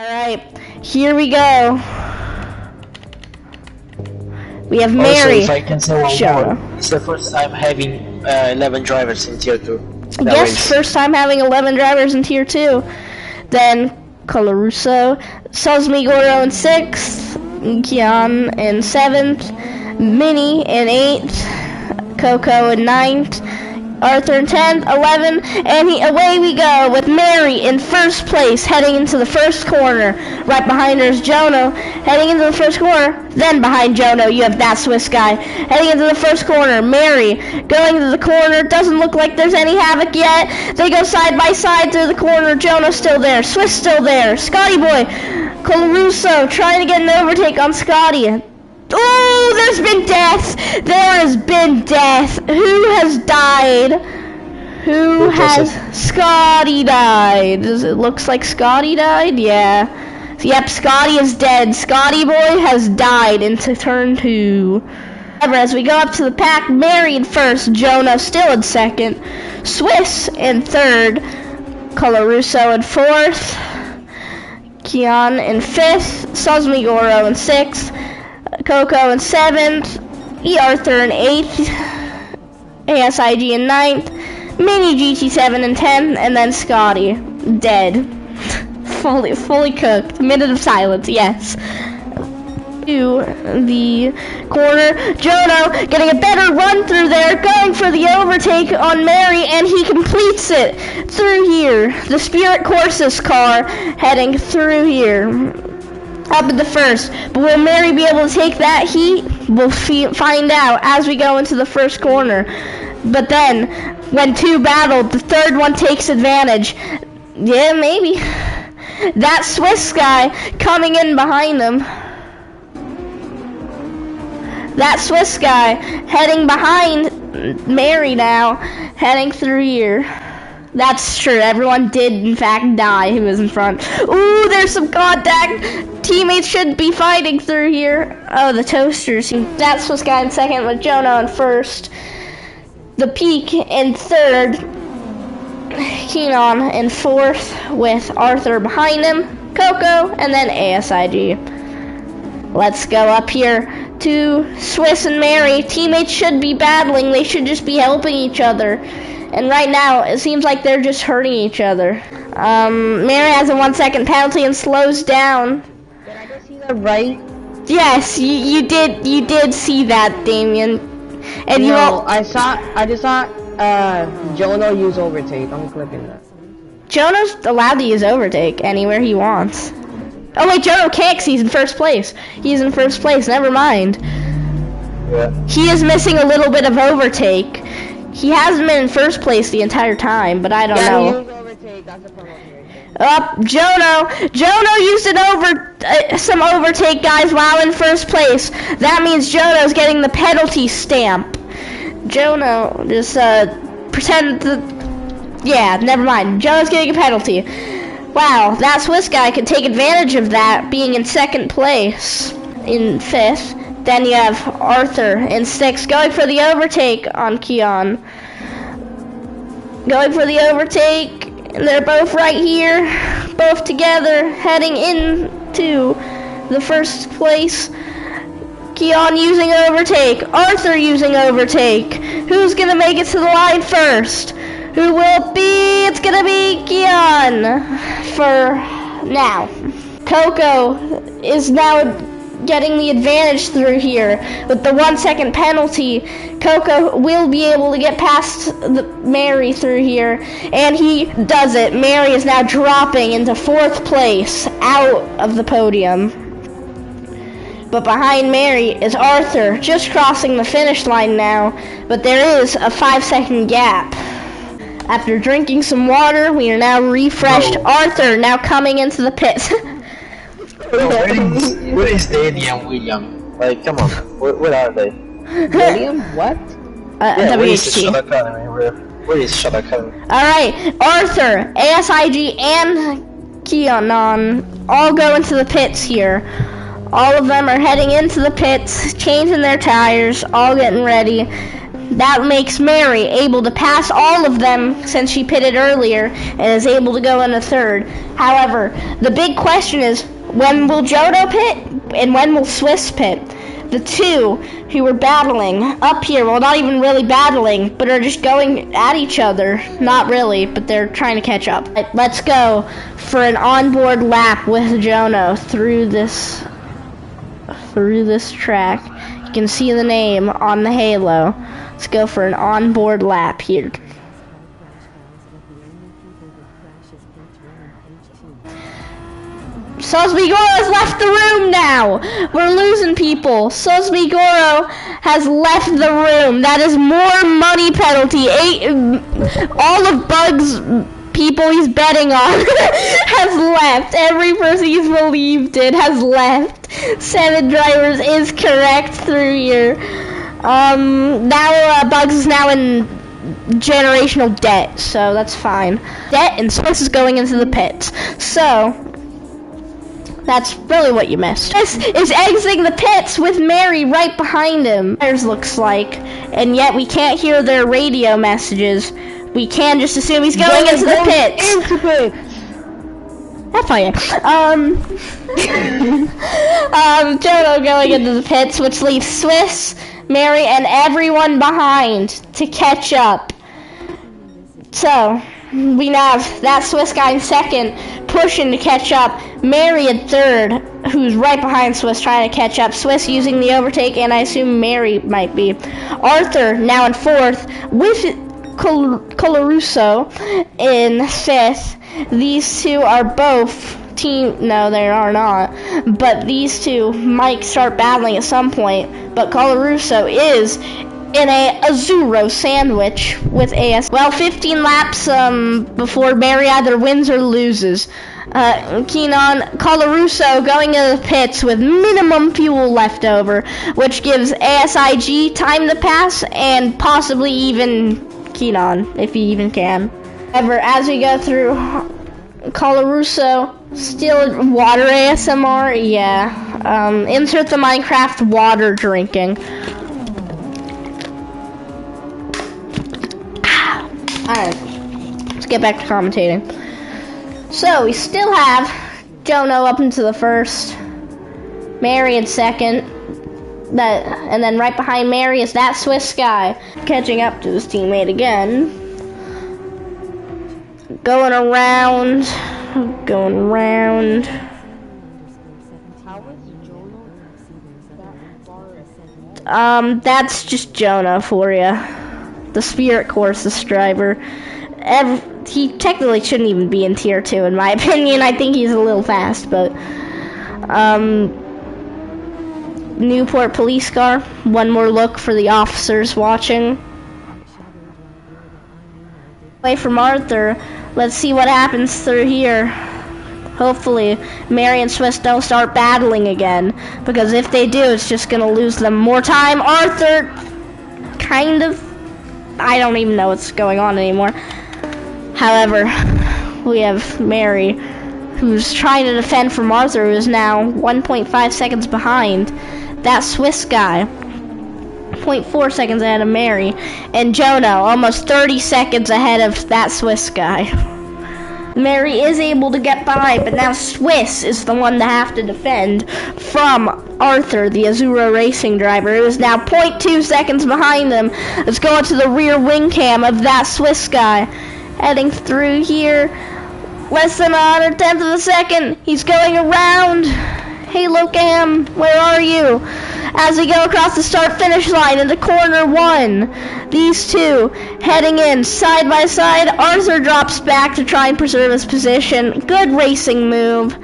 Alright, here we go. We have Mary. Also, if I can say one Sure. more, it's the first time having 11 drivers in tier 2. Yes, first time having 11 drivers in tier 2. Then Colorusso, Sosmigoro in 6th, Kian in 7th, Minnie in 8th, Coco in 9th, Arthur in 10th, 11, and away we go with Mary in first place, heading into the first corner. Right behind her is Jono, heading into the first corner. Then behind Jono, you have that Swiss guy, heading into the first corner. Mary going to the corner. Doesn't look like there's any havoc yet. They go side by side through the corner. Jono's still there. Swiss still there. Scotty boy, Colorusso trying to get an overtake on Scotty. Oh, there's been death. There has been death. Who has died? Who has? Scotty died. Does it looks like Scotty died? Yeah. Yep, Scotty is dead. Scotty boy has died into turn 2. However, as we go up to the pack, Mary in first, Jonah still in second, Swiss in third, Colorusso in fourth, Kian in fifth, Sosmigoro in sixth, Coco in 7th, Arthur in 8th, ASIG in 9th, Mini GT7 in 10th, and then Scotty, dead. fully cooked. Minute of silence, yes. To the corner, Jono getting a better run through there, going for the overtake on Mary, and he completes it through here. The Spirit Courses car heading through here. Up at the first, but will Mary be able to take that heat? We'll find out as we go into the first corner. But then, when two battle, the third one takes advantage. Yeah, maybe. That Swiss guy coming in behind them. That Swiss guy heading behind Mary now, heading through here. That's true, everyone did in fact die who was in front. Ooh, there's some contact! Teammates should be fighting through here. Oh, the Toasters. That's what's got in second with Jonah in first. The Peak in third. Keenan in fourth with Arthur behind him. Coco, and then ASIG. Let's go up here to Swiss and Mary. Teammates should be battling. They should just be helping each other. And right now, it seems like they're just hurting each other. Mary has a 1 second penalty and slows down. Did I just see that right? Yes, you did see that, Damien. And no, I just saw Jono use overtake. I'm clicking that. Jono's allowed to use overtake anywhere he wants. Oh wait, Jono can't 'cause he's in first place. He's in first place, never mind. Yeah. He is missing a little bit of overtake. He hasn't been in first place the entire time, but I don't know. Use overtake. That's a promotion. Jono used some overtake, guys, while in first place. That means Jono's getting the penalty stamp. Jono just pretended to, yeah, never mind. Jono's getting a penalty. Wow, that Swiss guy could take advantage of that, being in second place. In fifth. Then you have Arthur in sixth, going for the overtake on Kian. Going for the overtake. And they're both right here, both together, heading into the first place. Kian using overtake, Arthur using overtake. Who's gonna make it to the line first? Who will it be? It's gonna be Kian for now. Coco is now getting the advantage through here with the 1 second penalty. Coco will be able to get past Mary through here, and he does it. Mary is now dropping into fourth place, out of the podium. But behind Mary is Arthur, just crossing the finish line now, but there is a 5 second gap. After drinking some water, we are now refreshed. Oh. Arthur now coming into the pits. Where is Danny and William? Like, come on, where are they? William, what? Yeah, where is the WHT. Shot Academy? Where is Shot Academy? Alright, Arthur, ASIG, and Kianon all go into the pits here. All of them are heading into the pits, changing their tires, all getting ready. that makes Mary able to pass all of them since she pitted earlier and is able to go in a third. However, the big question is, when will Jono pit and when will Swiss pit? The two who were battling up here, well, not even really battling, but are just going at each other. Not really, but they're trying to catch up. Let's go for an onboard lap with Jono through this track. You can see the name on the halo. Let's go for an onboard lap here. Sosmigoro has left the room now. We're losing people. Sosmigoro has left the room. That is more money penalty. All of Bug's people he's betting on has left. Every person he's believed in has left. 7 drivers is correct through here. Now Bugs is now in generational debt, so that's fine. Debt, and Swiss is going into the pits. So that's really what you missed. Swiss is exiting the pits with Mary right behind him. Theirs looks like, and yet we can't hear their radio messages. We can just assume he's going into the pits. That's fine. Jono going into the pits, which leaves Swiss, Mary, and everyone behind to catch up. So we now have that Swiss guy in second, pushing to catch up. Mary in third, who's right behind Swiss, trying to catch up. Swiss using the overtake, and I assume Mary might be. Arthur now in fourth, with Coloruso in fifth. These two are both no, they are not, but these two might start battling at some point. But Coloruso is in a Azzurro sandwich with AS. Well, 15 laps before Mary either wins or loses. Kenan Coloruso going into the pits with minimum fuel left over, which gives ASIG time to pass and possibly even Kenan, if he even can. However, as we go through, Coloruso, still water ASMR, yeah. Insert the Minecraft water drinking. Alright, let's get back to commentating. So, we still have Jono up into the first, Mary in second, and then right behind Mary is that Swiss guy, catching up to his teammate again. Going around. That's just Jono for you. The Spirit Courses driver. He technically shouldn't even be in tier 2 in my opinion. I think he's a little fast, but Newport police car. One more look for the officers watching. Away from Arthur. Let's see what happens through here. Hopefully Mary and Swiss don't start battling again, because if they do, it's just gonna lose them more time. Arthur kind of, I don't even know what's going on anymore. However, we have Mary, who's trying to defend from Arthur, who is now 1.5 seconds behind that Swiss guy. 0.4 seconds ahead of Mary, and Jono almost 30 seconds ahead of that Swiss guy. Mary is able to get by, but now Swiss is the one to have to defend from Arthur, the Azzurro racing driver, who is now 0.2 seconds behind them. Let's go into the rear wing cam of that Swiss guy. Heading through here, less than 1/10 of a second. He's going around. Halo cam, where are you? As we go across the start-finish line into corner 1. These two heading in side by side. Arthur drops back to try and preserve his position. Good racing move.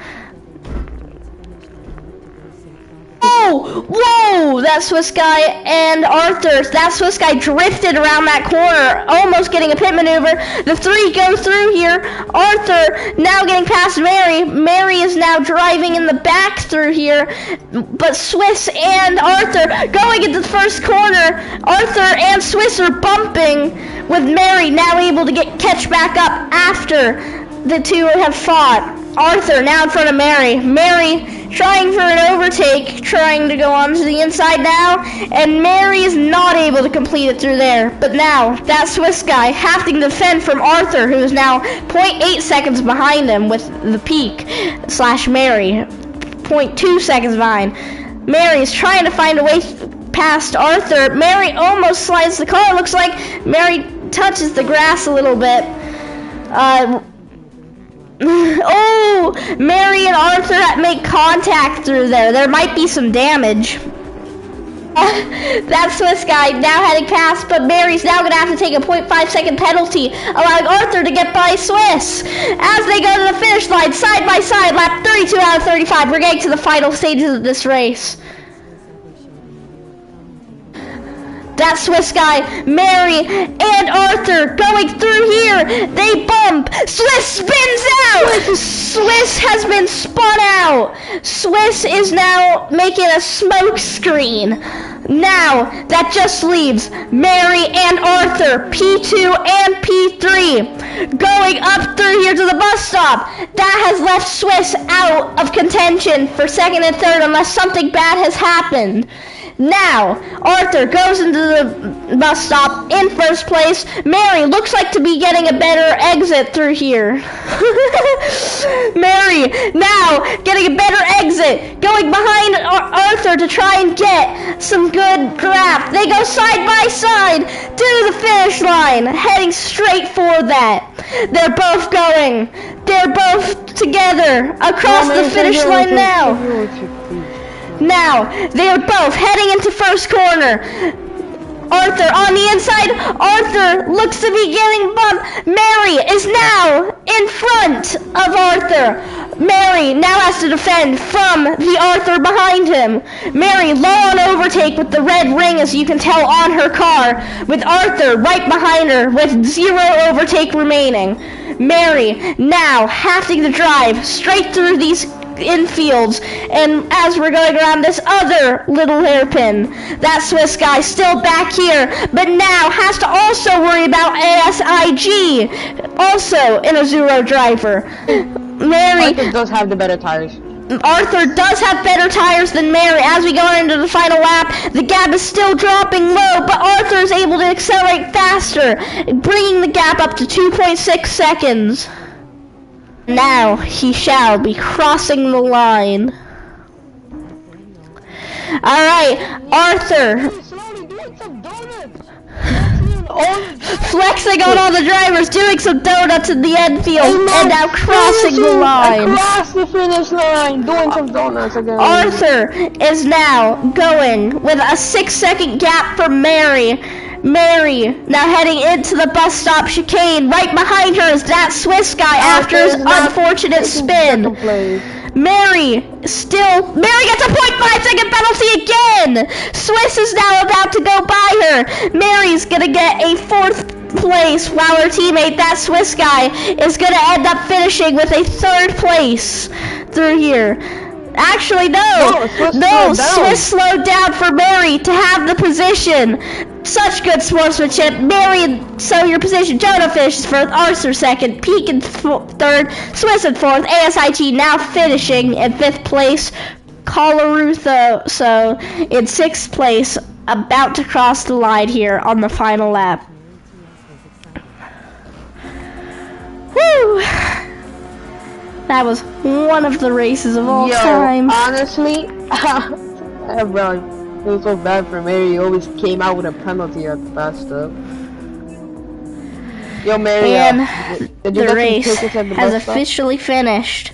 Whoa! That Swiss guy and Arthur, that Swiss guy drifted around that corner, almost getting a pit maneuver. The three go through here. Arthur now getting past Mary. Mary is now driving in the back through here, but Swiss and Arthur going into the first corner. Arthur and Swiss are bumping, with Mary now able to catch back up after the two have fought. Arthur now in front of Mary. Mary trying for an overtake, trying to go on to the inside now, and Mary is not able to complete it through there. But now, that Swiss guy having to defend from Arthur, who is now 0.8 seconds behind him with the peak, / Mary, 0.2 seconds behind. Mary is trying to find a way past Arthur. Mary almost slides the car. Looks like Mary touches the grass a little bit. Oh, Mary and Arthur make contact through there. There might be some damage. That Swiss guy now heading past, but Mary's now going to have to take a 0.5 second penalty, allowing Arthur to get by Swiss. As they go to the finish line, side by side, lap 32 out of 35. We're getting to the final stages of this race. That Swiss guy, Mary, and Arthur going through here. They bump. Swiss spins out. Swiss has been spun out. Swiss is now making a smoke screen. Now, that just leaves Mary and Arthur, P2 and P3, going up through here to the bus stop. That has left Swiss out of contention for second and third unless something bad has happened. Now, Arthur goes into the bus stop in first place. Mary looks like to be getting a better exit through here. Mary now getting a better exit, going behind Arthur to try and get some good grab. They go side by side to the finish line, heading straight for that. They're both going. They're both together across the finish line now. Now, they are both heading into first corner. Arthur on the inside. Arthur looks to be getting bumped. Mary is now in front of Arthur. Mary now has to defend from the Arthur behind him. Mary low on overtake with the red ring, as you can tell on her car, with Arthur right behind her with 0 overtake remaining. Mary now having to drive straight through these infields, and as we're going around this other little hairpin, that Swiss guy still back here, but now has to also worry about ASIG, also in a 0 driver. Mary Arthur does have the better tires. Arthur does have better tires than Mary. As we go into the final lap, the gap is still dropping low, but Arthur is able to accelerate faster, bringing the gap up to 2.6 seconds. Now he shall be crossing the line. Alright, Arthur. Flexing on all the drivers, doing some donuts in the infield, and now crossing the line. Across the finish line, doing some donuts again. Arthur is now going with a 6-second gap from Mary. Mary now heading into the bus stop chicane. Right behind her is that Swiss guy after his unfortunate spin. Mary gets a 0.5 second penalty again. Swiss is now about to go by her. Mary's gonna get a 4th place, while her teammate, that Swiss guy, is gonna end up finishing with a 3rd place through here. Actually, no, Swiss slowed down for Mary to have the position. Such good sportsmanship. Mary, so your position. Jonah finishes 4th, Arthur 2nd, Peak in 3rd, Swiss in 4th, ASIG now finishing in 5th place, Coloruso so in 6th place, about to cross the line here on the final lap. Woo! That was one of the races of all time. Honestly, bro, it was so bad for Mary. He always came out with a penalty at the fast stop. Yo, Mary, and the race has officially finished.